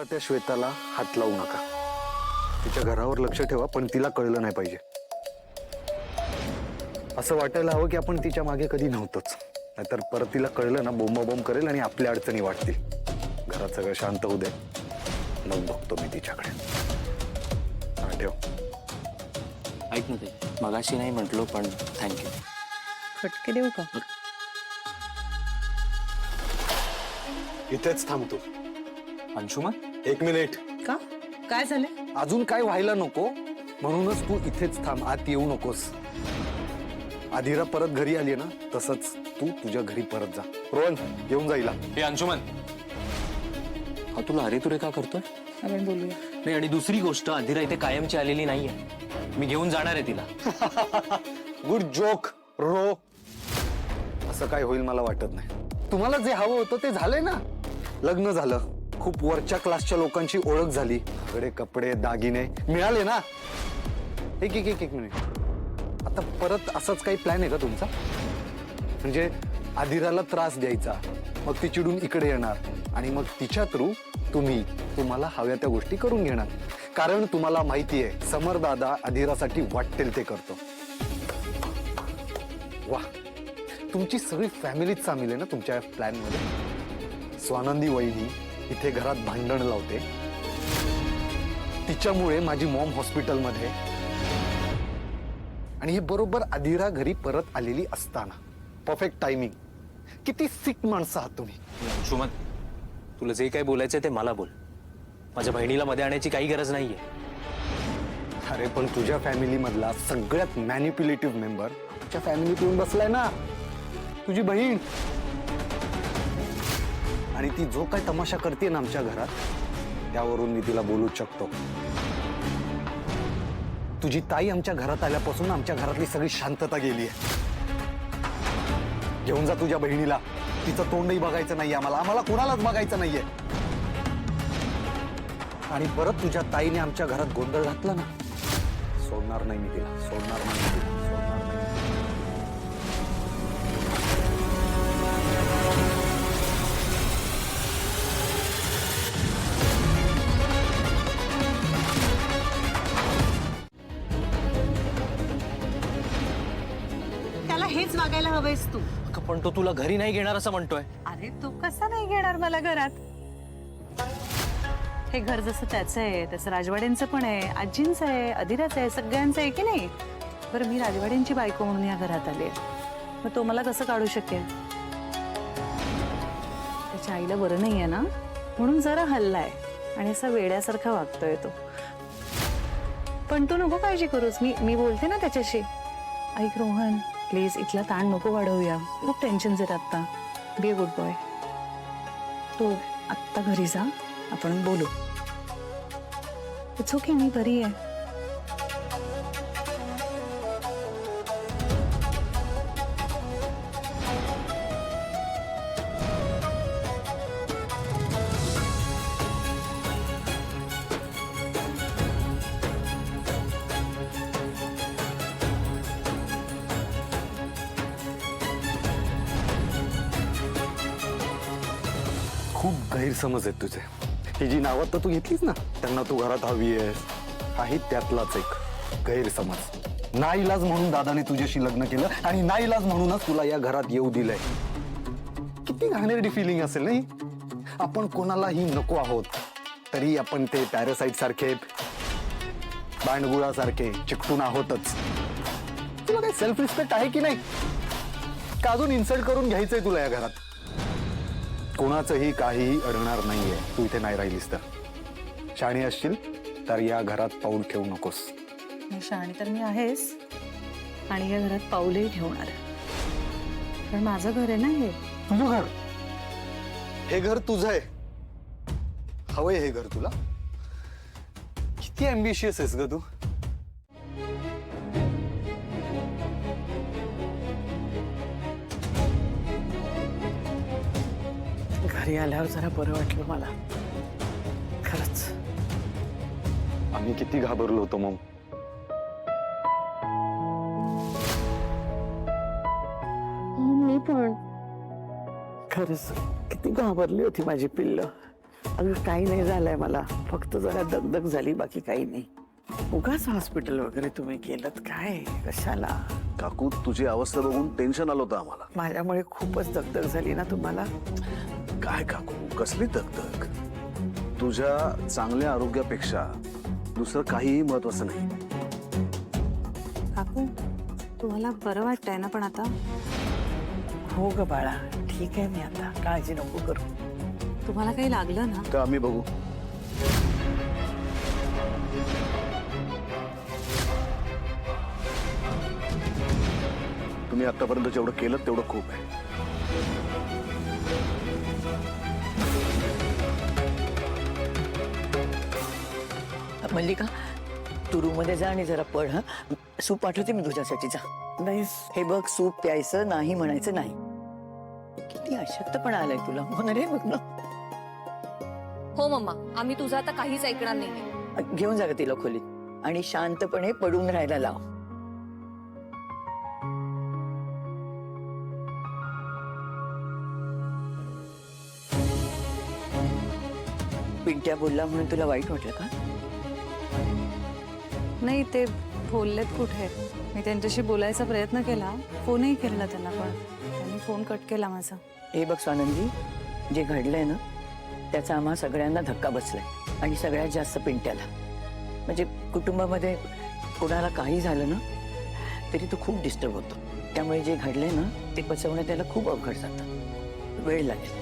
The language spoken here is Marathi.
आता त्या श्वेताला हात लावू नका. तिच्या घरावर लक्ष ठेवा, पण तिला कळलं नाही पाहिजे. असं वाटायला हवं की आपण तिच्या मागे कधी नव्हतोच. नाहीतर परत तिला कळलं ना, बोंबाबोंब करेल आणि आपल्या अडचणी वाटतील. घरात सगळं शांत होऊ दे, मग बघतो मी तिच्याकडे. हा, ठेव. ऐक ना ते, मगाशी नाही म्हटलो पण थँक्यू. फटके देऊ का? इथेच थांबतो. अंशुमन, 1 मिनिट. का? काय झालं? अजून काय व्हायला नको म्हणूनच तू इथेच थांब, आत येऊ नकोस. आधीरा परत घरी आली ना, तसंच तू तुझ्या घरी परत जा. रोहन, घेऊन जाईला. हे अंशुमन, हा तुला अरे तुरे का करतोय? आपण बोलूया. नाही, आणि दुसरी गोष्ट, आधिरा इथे कायमची आलेली नाहीये. मी घेऊन जाणार आहे तिला. गुड जोक रो. असं काय होईल मला वाटत नाही. तुम्हाला जे हवं होतं ते झालंय ना. लग्न झालं, खूप वरच्या क्लासच्या लोकांची ओळख झाली, सगळे कपडे दागिने मिळाले ना. एक मिनिट. आता परत असंच काही प्लॅन आहे का तुमचा? म्हणजे आधिराला त्रास द्यायचा, मग ती चिडून इकडे येणार आणि मग तिच्या थ्रू तुम्हाला हव्या त्या गोष्टी करून घेणार. कारण तुम्हाला माहिती आहे, समर दादा आधिरासाठी वाटेल ते करतो. वा, तुमची सगळी फॅमिलीच सामील आहे ना तुमच्या प्लॅन मध्ये. स्वानंदी वहिनी इथे घरात भांडण लावते, तिच्यामुळे माझी मॉम हॉस्पिटलमध्ये, आणि हे बरोबर आधिरा घरी परत आलेली असताना. Perfect timing. किती सिक माणसं आहात तुम्ही. अंशुमन, तुला जे काही बोलायचंय ते मला बोल. माझ्या बहिणीला मध्ये आणायची काही गरज नाहीये. अरे पण तुझ्या फॅमिली मधला सगळ्यात मॅनिप्युलेटिव्ह मेंबर तुझ्या फॅमिलीत येऊन बसलाय ना, तुझी बहीण. आणि ती जो काय तमाशा करते ना आमच्या घरात, त्यावरून मी तिला बोलू शकतो. तुझी ताई आमच्या घरात आल्यापासून आमच्या घरातली सगळी शांतता गेली आहे. घेऊन जा तुझ्या बहिणीला. तिचं तोंडही बघायचं नाहीये आम्हाला कुणालाच बघायचं नाहीये. आणि परत तुझ्या ताईने आमच्या घरात गोंधळ घातला ना, सोडणार नाही मी तिला, सोडणार नाही. त्याला हेच वागायला हवंयस तू. पण तो तुला घरी नाही घेणार असं म्हणतोय. अरे तू कसा नाही घेणार मला घरात? हे घर जसं त्याचं आहे तसं राजवाड्यांचं पण आहे, आजींचं आहे, अधिराचं आहे, सगळ्यांचं आहे की नाही? बरं, मी राजवाड्यांची बायको म्हणून या घरात आले, मग तो मला कसं काढू शकेल? त्याच्या आईला बरं नाही आहे ना, म्हणून जरा हल्लाय आणि असा वेड्यासारखा वागतोय तो. पण तू नको काळजी करूस, मी बोलते ना त्याच्याशी. ऐक रोहन, प्लीज इथला ताण नको वाढवूया. खूप टेन्शन येत आत्ता. Be a good boy. तू आत्ता घरी जा, आपण बोलू. इट्स ओके, मी बरी आहे. खूप गैरसमज आहेत तुझे. ही जी नावं तर तू घेतलीस ना, त्यांना तू घरात हवी आहेस, काही त्यातलाच एक गैरसमज. नाईलाज म्हणून दादाने तुझ्याशी लग्न केलं आणि नाईलाज म्हणूनच तुला या घरात येऊ दिलंय. किती घाणेरडी फिलिंग असेल नाही? आपण कोणालाही नको आहोत, तरी आपण ते पॅरासाइट सारखे, बांडगुळासारखे चिकटून आहोतच. तुला काही सेल्फ रिस्पेक्ट आहे की नाही? का अजून इन्सल्ट करून घ्यायचंय तुला या घरात? कोणाचंही काहीही अडणार नाहीये तू इथे नाही राहिलीस तर. शाणी असशील तर या घरात पाऊल ठेवू नकोस. शाणी तर मी आहेस, आणि या घरात पाऊलही ठेवणार. पण माझं घर आहे ना हे. तुझं घर? हे घर तुझं आहे. हवंय हे घर तुला? किती अम्बिशियस आहेस ग तू. घरी आल्यावर जरा बरं वाटलं मला, खरंच. आम्ही किती घाबरलो होतो मग. मी पण खरंच किती घाबरली होती माझी पिल्लं. अगं काही नाही झालंय मला, फक्त जरा दगदग झाली, बाकी काही नाही. उगाच हॉस्पिटल वगैरे तुम्ही केलं काय, कशाला? काकू तुझी अवस्था बघून टेन्शन आलं होतं आम्हाला. माझ्यामुळे खूपच दगदग झाली ना तुम्हाला. काय काकू कसली दगदग? तुझ्या चांगल्या आरोग्यापेक्षा दुसरं काहीही महत्वाचं नाही. काकू तुम्हाला बरं वाटतंय ना पण आता? हो ग बाळा, ठीक आहे मी आता, काळजी नको करू. तुम्हाला काही लागलं ना? तर आम्ही बघू. तुम्ही आतापर्यंत जेवढं केलं तेवढं खूप आहे. मल्लिका, तू रूम मध्ये जा आणि जरा पड. हा, सूप पाठवते मी तुझ्यासाठी. जा. नाही, हे बघ, सूप प्यायचं नाही म्हणायचं नाही. किती अशक्तपणा आलाय तुला. हो ना रे, बघ ना. हो मम्मा, आम्ही तुझं आता काहीच ऐकणार नाहीये. घेऊन जा ग तिला खोलीत आणि शांतपणे पडून राहायला लाव. पिंट्या बोलला म्हणून तुला वाईट वाटलं का? नाही, ते बोललेत कुठे. मी त्यांच्याशी बोलायचा प्रयत्न केला, फोनही केला त्यांना, पण त्यांनी फोन कट केला माझा. हे बघ स्वानंदी, जे घडलंय ना त्याचा आम्हा सगळ्यांना धक्का बसलाय आणि सगळ्यात जास्त पिंट्याला. म्हणजे कुटुंबामध्ये कोणाला काही झालं ना तरी तो खूप डिस्टर्ब होतो. त्यामुळे जे घडलंय ना ते पचवणं त्याला खूप अवघड जातं, वेळ लागेल.